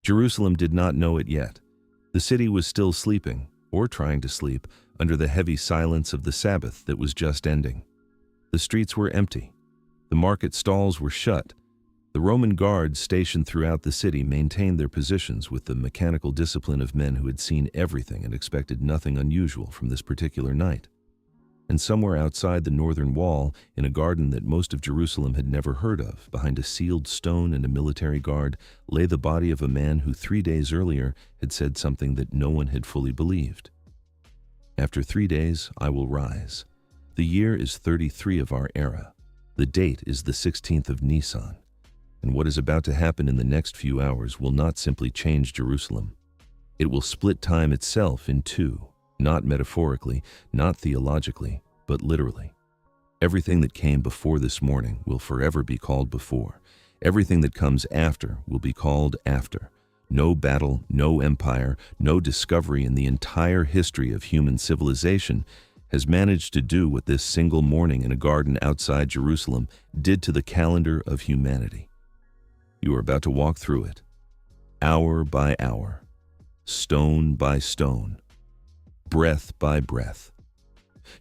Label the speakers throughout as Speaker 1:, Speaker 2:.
Speaker 1: Jerusalem did not know it yet. The city was still sleeping, or trying to sleep, under the heavy silence of the Sabbath that was just ending. The streets were empty. The market stalls were shut. The Roman guards stationed throughout the city maintained their positions with the mechanical discipline of men who had seen everything and expected nothing unusual from this particular night. And somewhere outside the northern wall, in a garden that most of Jerusalem had never heard of, behind a sealed stone and a military guard, lay the body of a man who 3 days earlier had said something that no one had fully believed. After 3 days, I will rise. The year is 33 of our era. The date is the 16th of Nissan. And what is about to happen in the next few hours will not simply change Jerusalem. It will split time itself in two, not metaphorically, not theologically, but literally. Everything that came before this morning will forever be called before. Everything that comes after will be called after. No battle, no empire, no discovery in the entire history of human civilization has managed to do what this single morning in a garden outside Jerusalem did to the calendar of humanity. You are about to walk through it, hour by hour, stone by stone, breath by breath.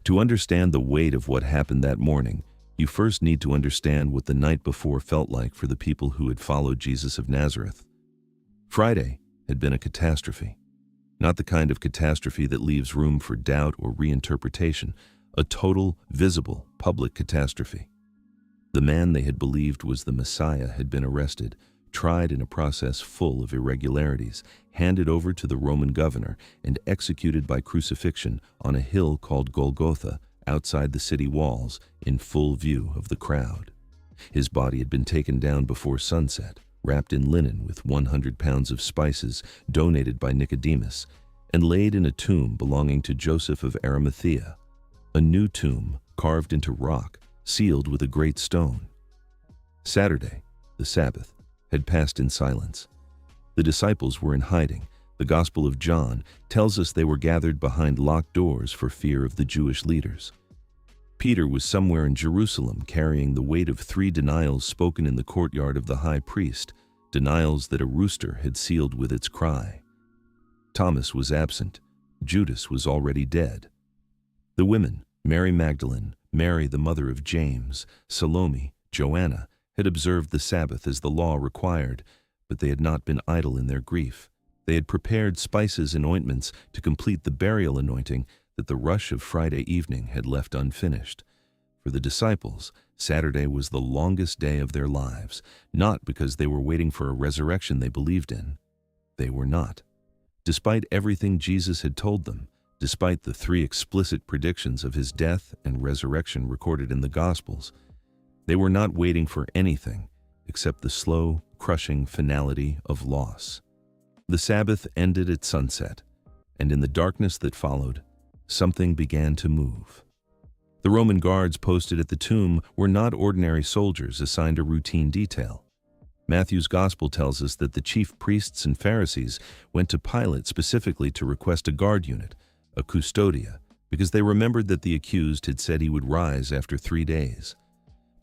Speaker 1: To understand the weight of what happened that morning, you first need to understand what the night before felt like for the people who had followed Jesus of Nazareth. Friday had been a catastrophe. Not the kind of catastrophe that leaves room for doubt or reinterpretation, a total, visible, public catastrophe. The man they had believed was the Messiah had been arrested, tried in a process full of irregularities, handed over to the Roman governor, and executed by crucifixion on a hill called Golgotha outside the city walls in full view of the crowd. His body had been taken down before sunset, wrapped in linen with 100 pounds of spices donated by Nicodemus, and laid in a tomb belonging to Joseph of Arimathea, a new tomb carved into rock, sealed with a great stone. Saturday, the Sabbath, had passed in silence. The disciples were in hiding. The Gospel of John tells us they were gathered behind locked doors for fear of the Jewish leaders. Peter was somewhere in Jerusalem carrying the weight of 3 denials spoken in the courtyard of the high priest, denials that a rooster had sealed with its cry. Thomas was absent. Judas was already dead. The women, Mary Magdalene, Mary the mother of James, Salome, Joanna, had observed the Sabbath as the law required, but they had not been idle in their grief. They had prepared spices and ointments to complete the burial anointing that the rush of Friday evening had left unfinished. For the disciples, Saturday was the longest day of their lives, not because they were waiting for a resurrection they believed in. They were not. Despite everything Jesus had told them, despite the 3 explicit predictions of his death and resurrection recorded in the Gospels, they were not waiting for anything except the slow, crushing finality of loss. The Sabbath ended at sunset, and in the darkness that followed, something began to move. The Roman guards posted at the tomb were not ordinary soldiers assigned a routine detail. Matthew's Gospel tells us that the chief priests and Pharisees went to Pilate specifically to request a guard unit, a custodia, because they remembered that the accused had said he would rise after 3 days.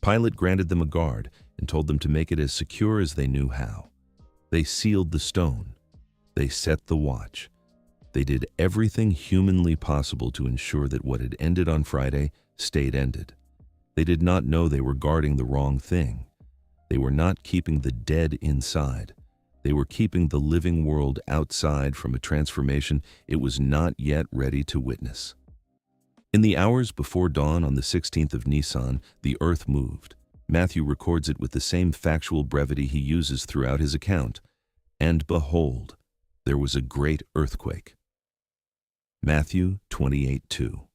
Speaker 1: Pilate granted them a guard and told them to make it as secure as they knew how. They sealed the stone. They set the watch. They did everything humanly possible to ensure that what had ended on Friday stayed ended. They did not know they were guarding the wrong thing. They were not keeping the dead inside. They were keeping the living world outside from a transformation it was not yet ready to witness. In the hours before dawn on the 16th of Nisan, the earth moved. Matthew records it with the same factual brevity he uses throughout his account. And behold, there was a great earthquake. Matthew 28:2.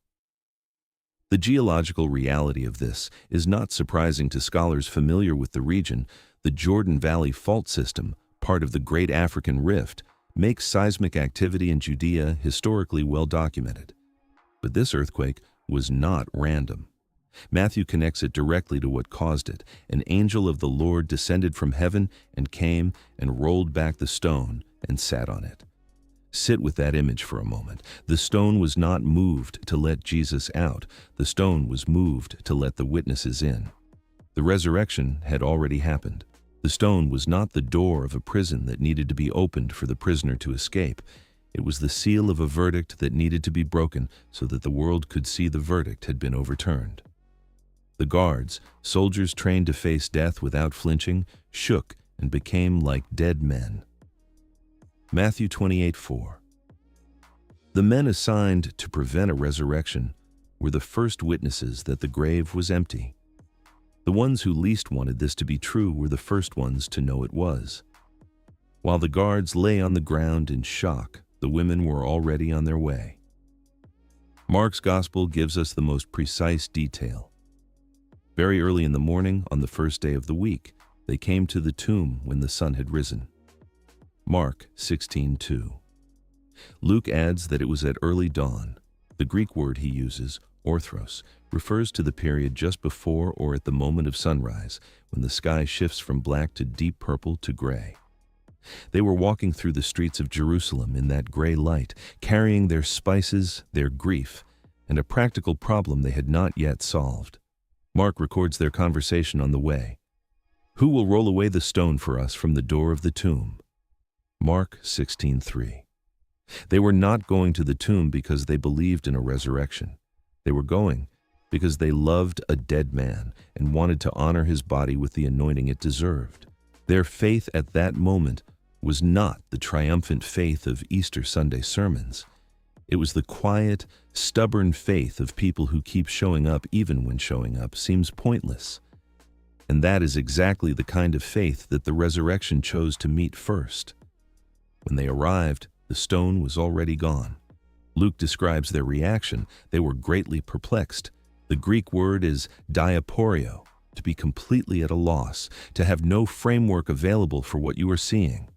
Speaker 1: The geological reality of this is not surprising to scholars familiar with the region. The Jordan Valley Fault System, part of the Great African Rift, makes seismic activity in Judea historically well documented. But this earthquake was not random. Matthew connects it directly to what caused it. An angel of the Lord descended from heaven and came and rolled back the stone and sat on it. Sit with that image for a moment. The stone was not moved to let Jesus out. The stone was moved to let the witnesses in. The resurrection had already happened. The stone was not the door of a prison that needed to be opened for the prisoner to escape. It was the seal of a verdict that needed to be broken so that the world could see the verdict had been overturned. The guards, soldiers trained to face death without flinching, shook and became like dead men. Matthew 28:4. The men assigned to prevent a resurrection were the first witnesses that the grave was empty. The ones who least wanted this to be true were the first ones to know it was. While the guards lay on the ground in shock, the women were already on their way. Mark's gospel gives us the most precise detail. Very early in the morning, on the first day of the week, they came to the tomb when the sun had risen. Mark 16:2. Luke adds that it was at early dawn. The Greek word he uses, orthros, refers to the period just before or at the moment of sunrise, when the sky shifts from black to deep purple to gray. They were walking through the streets of Jerusalem in that gray light, carrying their spices, their grief, and a practical problem they had not yet solved. Mark records their conversation on the way. "Who will roll away the stone for us from the door of the tomb?" Mark 16:3. They were not going to the tomb because they believed in a resurrection. They were going because they loved a dead man and wanted to honor his body with the anointing it deserved. Their faith at that moment was not the triumphant faith of Easter Sunday sermons. It was the quiet, stubborn faith of people who keep showing up even when showing up seems pointless. And that is exactly the kind of faith that the resurrection chose to meet first. When they arrived, the stone was already gone. Luke describes their reaction. They were greatly perplexed. The Greek word is diaporio, to be completely at a loss, to have no framework available for what you are seeing.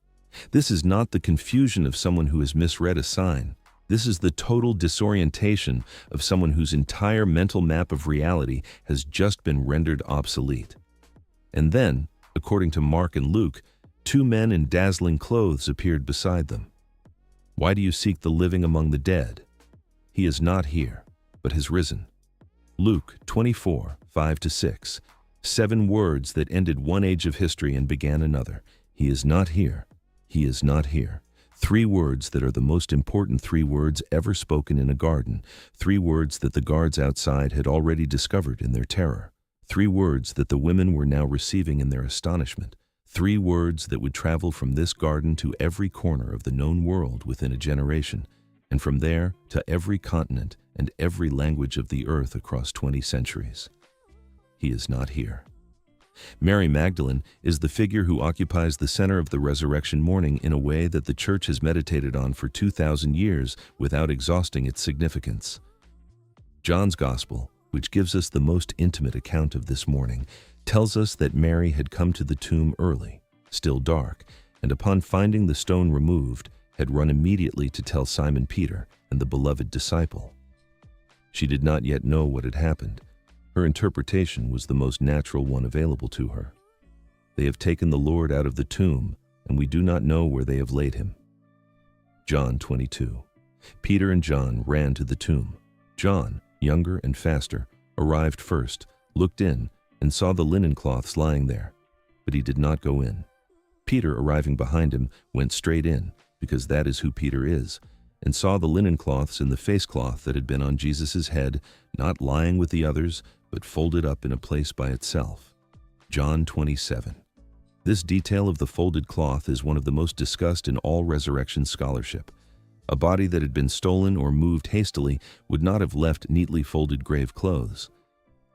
Speaker 1: This is not the confusion of someone who has misread a sign. This is the total disorientation of someone whose entire mental map of reality has just been rendered obsolete. And then, according to Mark and Luke, two men in dazzling clothes appeared beside them. "Why do you seek the living among the dead? He is not here, but has risen." Luke 24:5-6. 7 words that ended one age of history and began another. He is not here. He is not here. 3 words that are the most important 3 words ever spoken in a garden. 3 words that the guards outside had already discovered in their terror. 3 words that the women were now receiving in their astonishment. 3 words that would travel from this garden to every corner of the known world within a generation, and from there to every continent and every language of the earth across 20 centuries. He is not here. Mary Magdalene is the figure who occupies the center of the resurrection morning in a way that the church has meditated on for 2,000 years without exhausting its significance. John's Gospel, which gives us the most intimate account of this morning, tells us that Mary had come to the tomb early, still dark, and upon finding the stone removed, had run immediately to tell Simon Peter and the beloved disciple. She did not yet know what had happened. Her interpretation was the most natural one available to her. "They have taken the Lord out of the tomb, and we do not know where they have laid him." John 22. Peter and John ran to the tomb. John, younger and faster, arrived first, looked in, and saw the linen cloths lying there, but he did not go in. Peter, arriving behind him, went straight in, because that is who Peter is, and saw the linen cloths and the face cloth that had been on Jesus' head, not lying with the others, but folded up in a place by itself. John 27. This detail of the folded cloth is one of the most discussed in all resurrection scholarship. A body that had been stolen or moved hastily would not have left neatly folded grave clothes.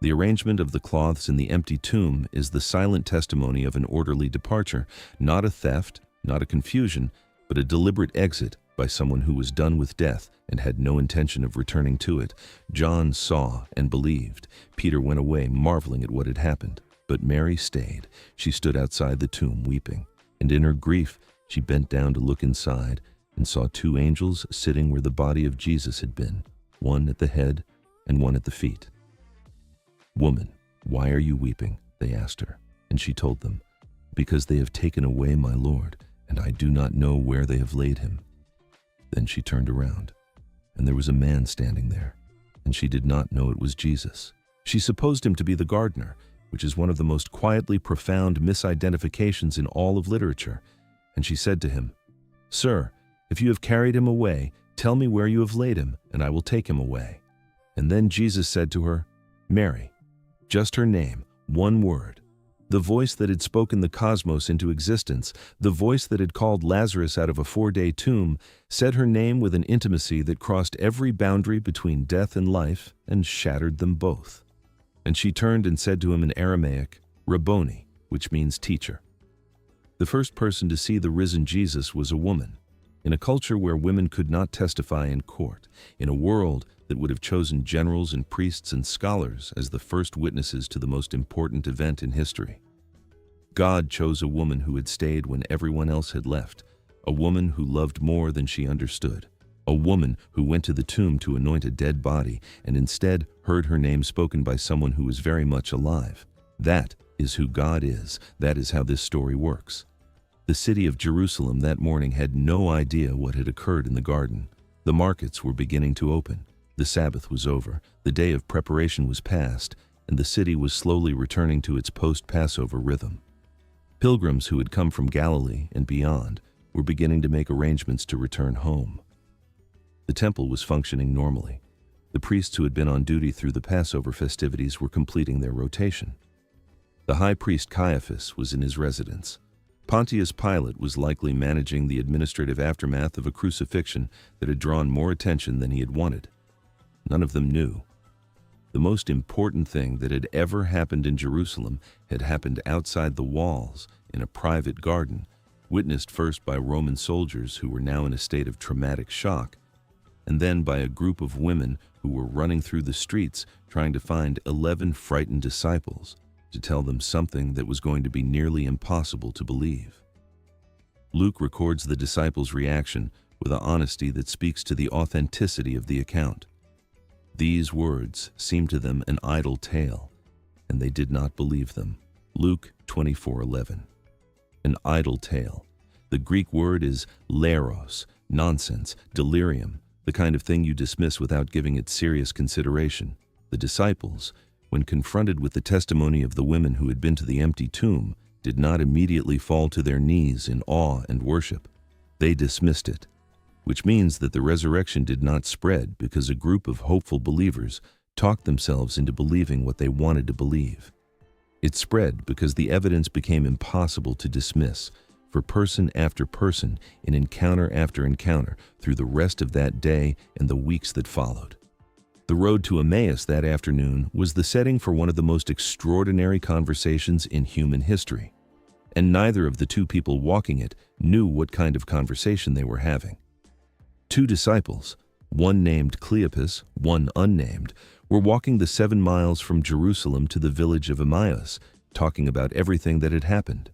Speaker 1: The arrangement of the cloths in the empty tomb is the silent testimony of an orderly departure, not a theft, not a confusion, but a deliberate exit by someone who was done with death and had no intention of returning to it. John saw and believed. Peter went away, marveling at what had happened. But Mary stayed. She stood outside the tomb weeping, and in her grief she bent down to look inside and saw 2 angels sitting where the body of Jesus had been, one at the head and one at the feet. "Woman, why are you weeping?" they asked her. And she told them, "Because they have taken away my Lord, and I do not know where they have laid him." Then she turned around, and there was a man standing there, and she did not know it was Jesus. She supposed him to be the gardener, which is one of the most quietly profound misidentifications in all of literature. And she said to him, "Sir, if you have carried him away, tell me where you have laid him, and I will take him away." And then Jesus said to her, "Mary." Just her name, one word. The voice that had spoken the cosmos into existence, the voice that had called Lazarus out of a 4-day tomb, said her name with an intimacy that crossed every boundary between death and life and shattered them both. And she turned and said to him in Aramaic, "Rabboni," which means teacher. The first person to see the risen Jesus was a woman. In a culture where women could not testify in court, in a world that would have chosen generals and priests and scholars as the first witnesses to the most important event in history, God chose a woman who had stayed when everyone else had left, a woman who loved more than she understood, a woman who went to the tomb to anoint a dead body and instead heard her name spoken by someone who was very much alive. That is who God is. That is how this story works. The city of Jerusalem that morning had no idea what had occurred in the garden. The markets were beginning to open. The Sabbath was over, the day of preparation was past, and the city was slowly returning to its post-Passover rhythm. Pilgrims who had come from Galilee and beyond were beginning to make arrangements to return home. The temple was functioning normally. The priests who had been on duty through the Passover festivities were completing their rotation. The high priest Caiaphas was in his residence. Pontius Pilate was likely managing the administrative aftermath of a crucifixion that had drawn more attention than he had wanted. None of them knew. The most important thing that had ever happened in Jerusalem had happened outside the walls, in a private garden, witnessed first by Roman soldiers who were now in a state of traumatic shock, and then by a group of women who were running through the streets trying to find 11 frightened disciples to tell them something that was going to be nearly impossible to believe. Luke records the disciples' reaction with an honesty that speaks to the authenticity of the account. These words seemed to them an idle tale, and they did not believe them. Luke 24:11. An idle tale. The Greek word is leros, nonsense, delirium, the kind of thing you dismiss without giving it serious consideration. The disciples, when confronted with the testimony of the women who had been to the empty tomb, did not immediately fall to their knees in awe and worship. They dismissed it, which means that the resurrection did not spread because a group of hopeful believers talked themselves into believing what they wanted to believe. It spread because the evidence became impossible to dismiss for person after person in encounter after encounter through the rest of that day and the weeks that followed. The road to Emmaus that afternoon was the setting for one of the most extraordinary conversations in human history, and neither of the two people walking it knew what kind of conversation they were having. Two disciples, one named Cleopas, one unnamed, were walking the 7 miles from Jerusalem to the village of Emmaus, talking about everything that had happened.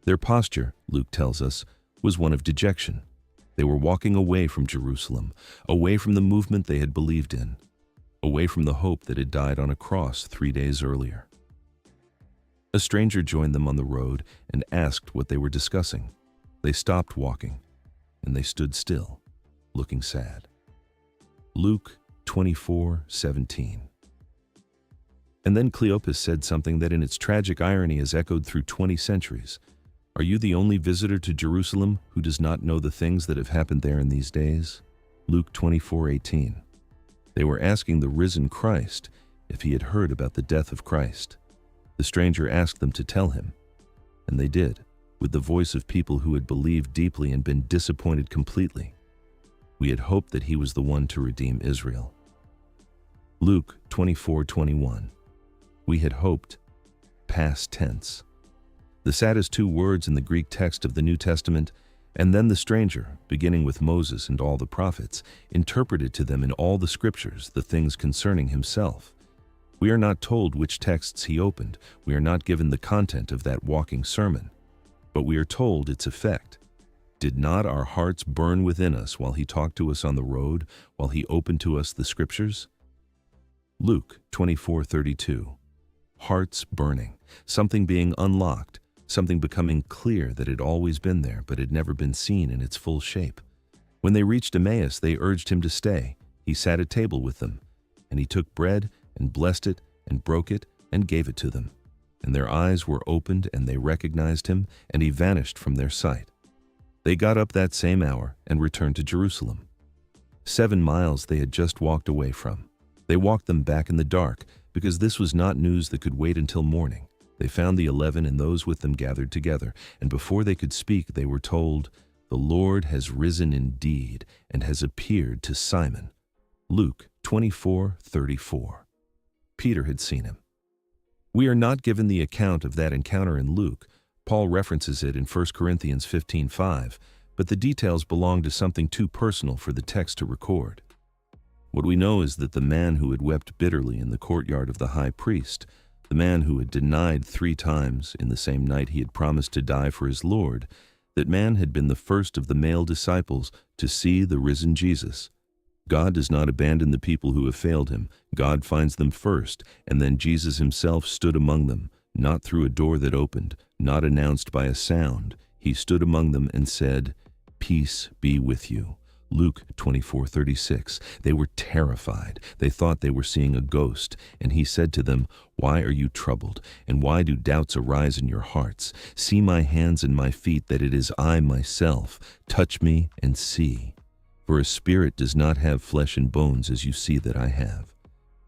Speaker 1: Their posture, Luke tells us, was one of dejection. They were walking away from Jerusalem, away from the movement they had believed in, away from the hope that had died on a cross 3 days earlier. A stranger joined them on the road and asked what they were discussing. They stopped walking, and they stood still, looking sad. Luke 24:17. And then Cleopas said something that in its tragic irony has echoed through 20 centuries. Are you the only visitor to Jerusalem who does not know the things that have happened there in these days? Luke 24:18. They were asking the risen Christ if he had heard about the death of Christ. The stranger asked them to tell him, and they did, with the voice of people who had believed deeply and been disappointed completely. We had hoped that he was the one to redeem Israel. Luke 24:21. We had hoped, past tense. The saddest 2 words in the Greek text of the New Testament, and then the stranger, beginning with Moses and all the prophets, interpreted to them in all the scriptures the things concerning himself. We are not told which texts he opened. We are not given the content of that walking sermon, but we are told its effect. Did not our hearts burn within us while he talked to us on the road, while he opened to us the scriptures? Luke 24:32. Hearts burning, something being unlocked, something becoming clear that had always been there but had never been seen in its full shape. When they reached Emmaus, they urged him to stay. He sat at table with them, and he took bread and blessed it and broke it and gave it to them. and their eyes were opened, and they recognized him, and he vanished from their sight. They got up that same hour and returned to Jerusalem. 7 miles they had just walked away from. They walked them back in the dark, because this was not news that could wait until morning. They found the 11 and those with them gathered together, and before they could speak, they were told, "The Lord has risen indeed and has appeared to Simon." Luke 24:34. Peter had seen him. We are not given the account of that encounter in Luke. Paul references it in 1 Corinthians 15:5, but the details belong to something too personal for the text to record. What we know is that the man who had wept bitterly in the courtyard of the high priest, the man who had denied 3 times in the same night he had promised to die for his Lord, that man had been the first of the male disciples to see the risen Jesus. God does not abandon the people who have failed him. God finds them first, and then Jesus himself stood among them, not through a door that opened, not announced by a sound. He stood among them and said, "Peace be with you." Luke 24:36. They were terrified. They thought they were seeing a ghost, and he said to them, "Why are you troubled, and why do doubts arise in your hearts? See my hands and my feet, that it is I myself. Touch me and see. For a spirit does not have flesh and bones as you see that I have."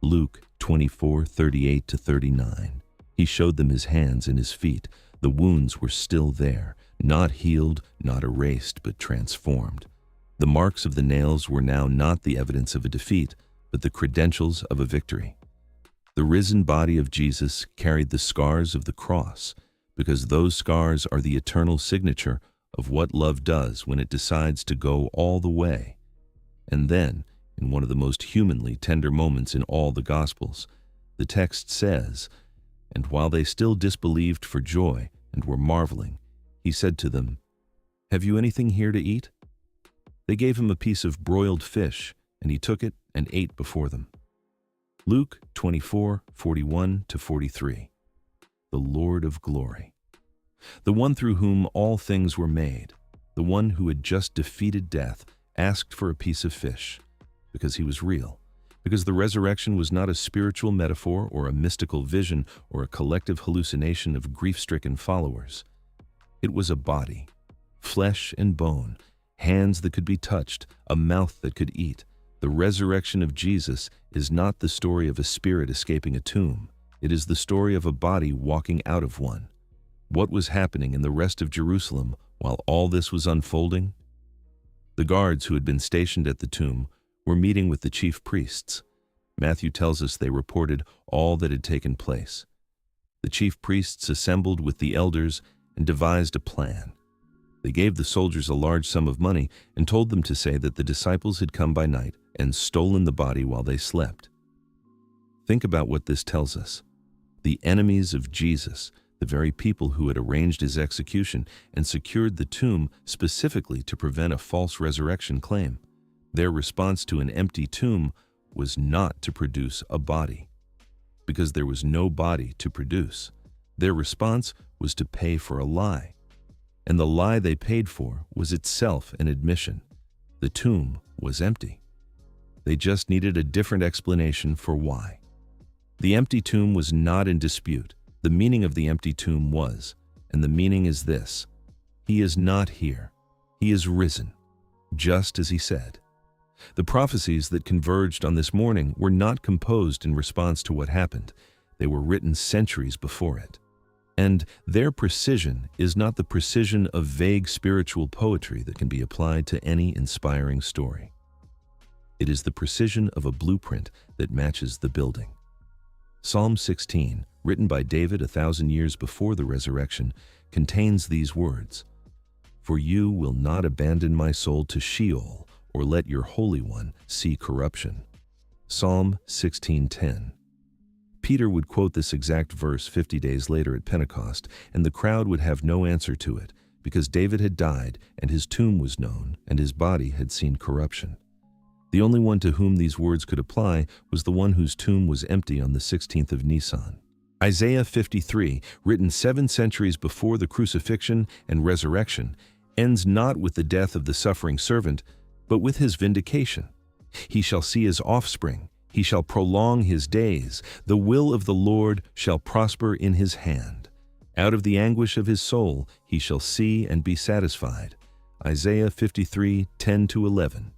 Speaker 1: Luke 24:38-39. He showed them his hands and his feet. The wounds were still there, not healed, not erased, but transformed. The marks of the nails were now not the evidence of a defeat, but the credentials of a victory. The risen body of Jesus carried the scars of the cross, because those scars are the eternal signature of what love does when it decides to go all the way. And then, in one of the most humanly tender moments in all the Gospels, the text says, "And while they still disbelieved for joy and were marveling, he said to them, 'Have you anything here to eat?' They gave him a piece of broiled fish, and he took it and ate before them." Luke 24:41-43. The Lord of glory. The one through whom all things were made, the one who had just defeated death, asked for a piece of fish, because he was real, because the resurrection was not a spiritual metaphor or a mystical vision or a collective hallucination of grief-stricken followers. It was a body, flesh and bone, hands that could be touched, a mouth that could eat. The resurrection of Jesus is not the story of a spirit escaping a tomb. It is the story of a body walking out of one. What was happening in the rest of Jerusalem while all this was unfolding? The guards who had been stationed at the tomb were meeting with the chief priests. Matthew tells us they reported all that had taken place. The chief priests assembled with the elders and devised a plan. They gave the soldiers a large sum of money and told them to say that the disciples had come by night and stolen the body while they slept. Think about what this tells us. The enemies of Jesus, the very people who had arranged his execution and secured the tomb specifically to prevent a false resurrection claim, their response to an empty tomb was not to produce a body, because there was no body to produce. Their response was to pay for a lie. And the lie they paid for was itself an admission. The tomb was empty. They just needed a different explanation for why. The empty tomb was not in dispute. The meaning of the empty tomb was, and the meaning is this: He is not here. He is risen, just as he said. The prophecies that converged on this morning were not composed in response to what happened. They were written centuries before it. And their precision is not the precision of vague spiritual poetry that can be applied to any inspiring story. It is the precision of a blueprint that matches the building. Psalm 16, written by David 1,000 years before the resurrection, contains these words: "For you will not abandon my soul to Sheol, or let your Holy One see corruption." Psalm 16:10. Peter would quote this exact verse 50 days later at Pentecost, and the crowd would have no answer to it, because David had died, and his tomb was known, and his body had seen corruption. The only one to whom these words could apply was the one whose tomb was empty on the 16th of Nissan. Isaiah 53, written 7 centuries before the crucifixion and resurrection, ends not with the death of the suffering servant, but with his vindication. He shall see his offspring, He shall prolong his days. The will of the Lord shall prosper in his hand. Out of the anguish of his soul he shall see and be satisfied. Isaiah 53:10-11.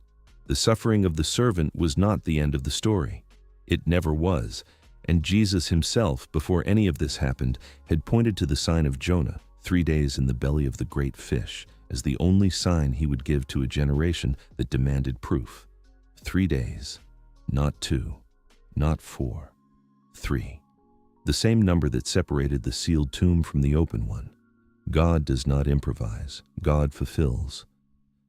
Speaker 1: The suffering of the servant was not the end of the story. It never was. And Jesus himself, before any of this happened, had pointed to the sign of Jonah, 3 days in the belly of the great fish, as the only sign he would give to a generation that demanded proof. 3 days, not 2, not 4, 3. The same number that separated the sealed tomb from the open one. God does not improvise. God fulfills.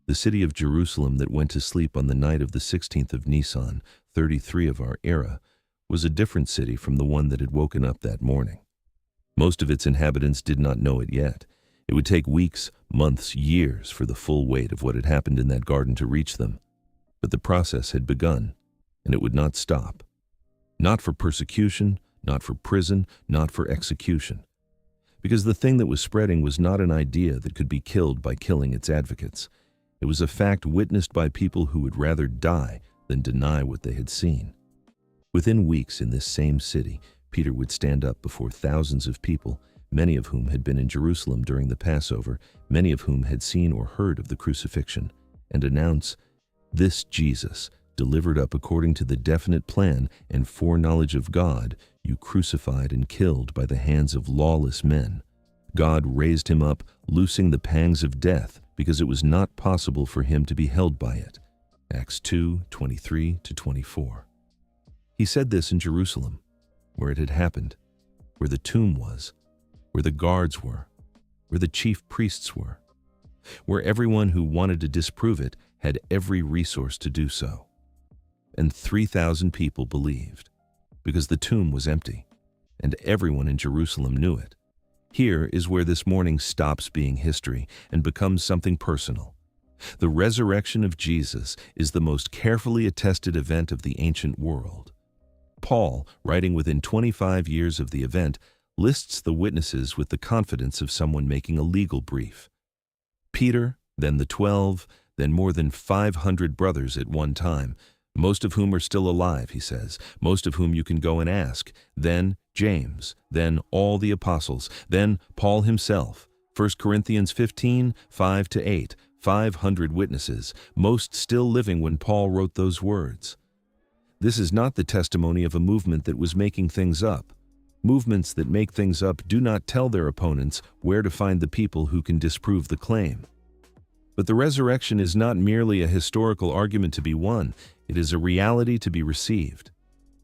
Speaker 1: The city of Jerusalem that went to sleep on the night of the 16th of Nissan, 33 of our era, was a different city from the one that had woken up that morning. Most of its inhabitants did not know it yet. It would take weeks, months, years for the full weight of what had happened in that garden to reach them. But the process had begun, and it would not stop. Not for persecution, not for prison, not for execution. Because the thing that was spreading was not an idea that could be killed by killing its advocates. It was a fact witnessed by people who would rather die than deny what they had seen. Within weeks in this same city, Peter would stand up before thousands of people, many of whom had been in Jerusalem during the Passover, many of whom had seen or heard of the crucifixion, and announce, "This Jesus, delivered up according to the definite plan and foreknowledge of God, you crucified and killed by the hands of lawless men. God raised him up, loosing the pangs of death, because it was not possible for him to be held by it." Acts 2:23-24. He said this in Jerusalem, where it had happened, where the tomb was, where the guards were, where the chief priests were, where everyone who wanted to disprove it had every resource to do so. And 3,000 people believed, because the tomb was empty, and everyone in Jerusalem knew it. Here is where this morning stops being history and becomes something personal. The resurrection of Jesus is the most carefully attested event of the ancient world. Paul, writing within 25 years of the event, lists the witnesses with the confidence of someone making a legal brief. Peter, then the 12, then more than 500 brothers at one time, most of whom are still alive, he says, most of whom you can go and ask, then James, then all the apostles, then Paul himself, 1 Corinthians 15:5-8, 500 witnesses, most still living when Paul wrote those words. This is not the testimony of a movement that was making things up. Movements that make things up do not tell their opponents where to find the people who can disprove the claim. But the resurrection is not merely a historical argument to be won, it is a reality to be received.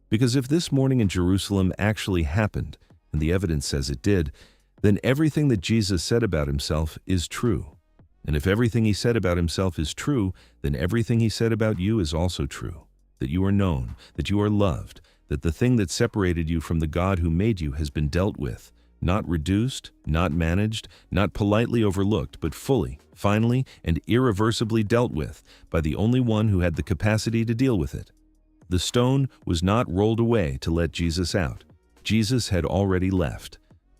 Speaker 1: Because if this morning in Jerusalem actually happened, and the evidence says it did, then everything that Jesus said about himself is true. And if everything he said about himself is true, then everything he said about you is also true. That you are known, that you are loved, that the thing that separated you from the God who made you has been dealt with, not reduced, not managed, not politely overlooked, but fully, finally, and irreversibly dealt with by the only one who had the capacity to deal with it. The stone was not rolled away to let Jesus out. Jesus had already left.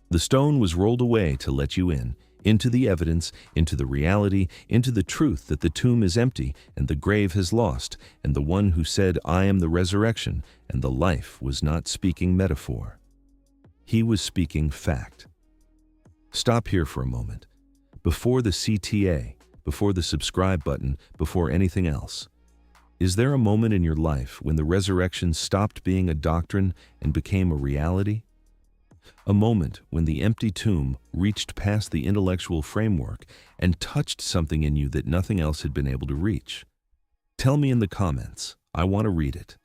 Speaker 1: The stone was rolled away to let you in, into the evidence, into the reality, into the truth that the tomb is empty and the grave has lost, and the one who said, "I am the resurrection," and the life was not speaking metaphor. He was speaking fact. Stop here for a moment. Before the CTA, before the subscribe button, before anything else. Is there a moment in your life when the resurrection stopped being a doctrine and became a reality? A moment when the empty tomb reached past the intellectual framework and touched something in you that nothing else had been able to reach. Tell me in the comments. I want to read it.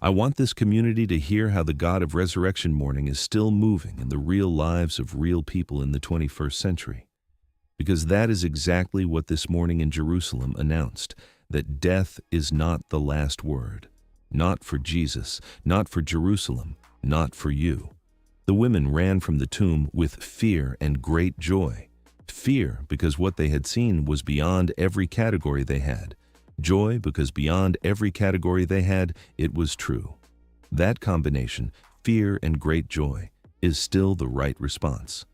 Speaker 1: I want this community to hear how the God of Resurrection Morning is still moving in the real lives of real people in the 21st century. Because that is exactly what this morning in Jerusalem announced, that death is not the last word. Not for Jesus, not for Jerusalem, not for you. The women ran from the tomb with fear and great joy. Fear because what they had seen was beyond every category they had. Joy because beyond every category they had, it was true. That combination, fear and great joy, is still the right response.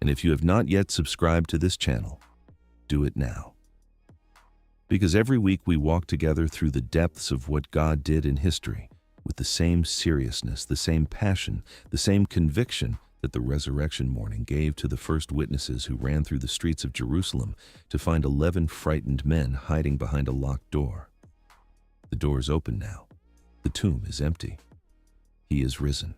Speaker 1: And if you have not yet subscribed to this channel, do it now. Because every week we walk together through the depths of what God did in history, with the same seriousness, the same passion, the same conviction that the resurrection morning gave to the first witnesses who ran through the streets of Jerusalem to find 11 frightened men hiding behind a locked door. The door is open now. The tomb is empty. He is risen.